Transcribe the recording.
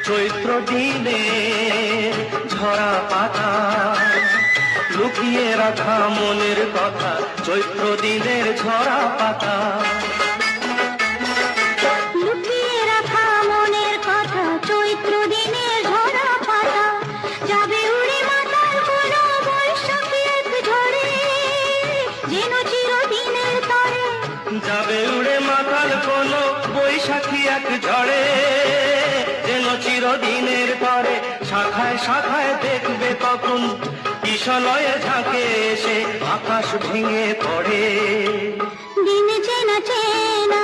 চৈত্র দিনের ঝরা পাতা, লুকিয়ে রাখা মনের কথা, চৈত্র দিনের ঝরা পাতা। লুকিয়ে রাখা মনের কথা, চৈত্র দিনের ঝরা পাতা, যাবে উড়ে মাতাল কোনো বৈশাখী এক ঝড়ে, যেন চিরদিনের তরে। যাবে উড়ে মাতাল কোনো বৈশাখী এক ঝড়ে, যেন চিরদিনের তরে। শাখায় শাখায় দেখবে তখন কিশলয়ে ঝাঁকে এসে আকাশ ভেঙে পড়ে। দিন চেনা চেনা